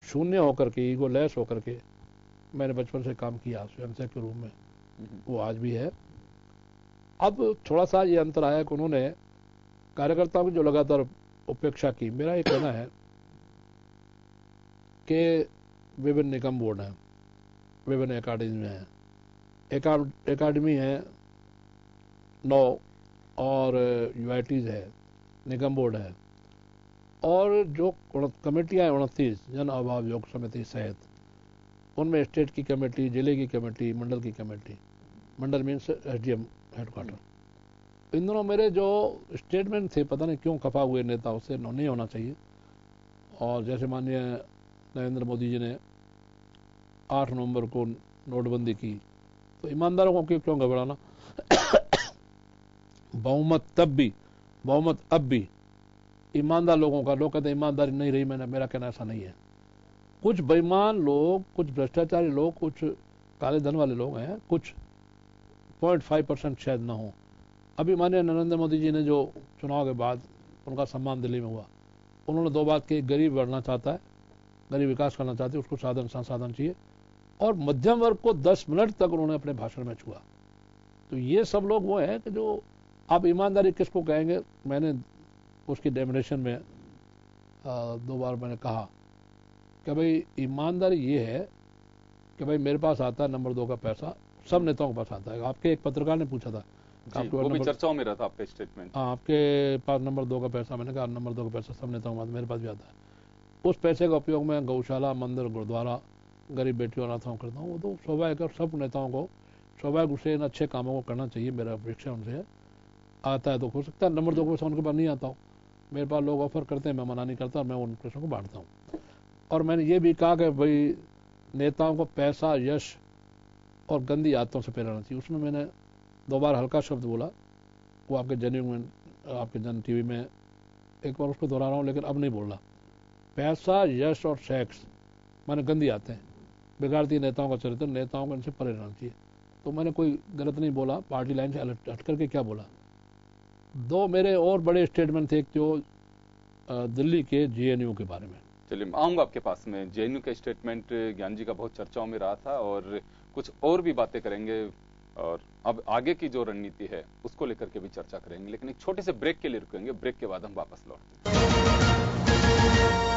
शून्य होकर के, ईगो लेस होकर के मैंने बचपन से काम किया स्वयंसेवक के रूप में, वो आज भी है। अब थोड़ा सा ये अंतर आया कि उन्होंने कार्यकर्ताओं की जो लगातार उपेक्षा की। मेरा ये कहना है कि विभिन्न निगम बोर्ड हैं, विभिन्न अकाडमी हैं, एकाडमी है 9 और यूआईटीज है, निगम बोर्ड है, और जो कमेटियाँ हैं 29 जन अभाव योग समिति सहित, उनमें स्टेट की कमेटी, जिले की कमेटी, मंडल की कमेटी, मंडल मीन्स एसडीएम हेडक्वार्टर। इन दोनों मेरे जो स्टेटमेंट थे, पता नहीं क्यों खफा हुए नेताओं से, नहीं होना चाहिए। और जैसे माननीय नरेंद्र मोदी जी ने 8 नवंबर को नोटबंदी की, तो ईमानदारों को क्यों घबराना। बहुमत अब भी ईमानदार लोगों का। लोग कहते हैं ईमानदारी नहीं रही, मेरा कहना ऐसा नहीं है। कुछ बेईमान लोग, कुछ भ्रष्टाचारी लोग, कुछ काले धन वाले लोग हैं, कुछ 0.5% शायद ना हो। अभी माननीय नरेंद्र मोदी जी ने जो चुनाव के बाद उनका सम्मान दिल्ली में हुआ, उन्होंने 2 बात की, गरीब बढ़ना चाहता है, गरीब विकास करना चाहते हैं, उसको साधन संसाधन चाहिए, और मध्यम वर्ग को 10 मिनट तक उन्होंने अपने भाषण में छुआ। तो ये सब लोग वो हैं कि जो, आप ईमानदारी किसको कहेंगे। मैंने उसकी डेफिनेशन में 2 बार मैंने कहा कि भाई ईमानदारी ये है कि भाई मेरे पास आता है नंबर 2 का पैसा, सब नेताओं के पास आता है। आपके एक पत्रकार ने पूछा था, वो भी चर्चाओं में रहा था आपका स्टेटमेंट। हाँ, आपके पास नंबर 2 का पैसा, मैंने कहा नंबर 2 का पैसा सब नेताओं के पास, मेरे पास भी आता है। उस पैसे का उपयोग मैं गौशाला, मंदिर, गुरुद्वारा, गरीब बेटियों, अनाथों करता हूँ। वो तो स्वाभाविक है, सब नेताओं को स्वाभाविक रूप से इन अच्छे कामों को करना चाहिए, मेरा अपेक्षा उनसे है। आता है तो हो सकता है नंबर 2 का पैसा उनके पास नहीं आता हो, मेरे पास लोग ऑफर करते हैं, मैं मना नहीं करता, और मैं उन पैसों को बांटता हूँ। और मैंने ये भी कहा कि भाई नेताओं को पैसा, यश और गंदी आदतों से प्रेरणा चाहिए। उसमें मैंने 2 बार हल्का शब्द बोला, वो आपके आपके जन टीवी में एक बार उसको दोहरा रहा हूँ, लेकिन अब नहीं बोल रहा। पैसा, यश और सेक्स माने गंदी आते हैं, बिगाड़ती है नेताओं का चरित्र, नेताओं को इनसे परे रहना चाहिए। तो मैंने कोई गलत नहीं बोला, पार्टी लाइन से हट करके क्या बोला। 2 मेरे और बड़े स्टेटमेंट थे, एक जो दिल्ली के जेएनयू के बारे में। चलिए आऊंगा आपके पास में। जेएनयू का स्टेटमेंट ज्ञान जी का बहुत चर्चाओं में रहा था, और कुछ और भी बातें करेंगे, और अब आगे की जो रणनीति है उसको लेकर के भी चर्चा करेंगे। लेकिन एक छोटे से ब्रेक के लिए रुकेंगे, ब्रेक के बाद हम वापस लौटते हैं।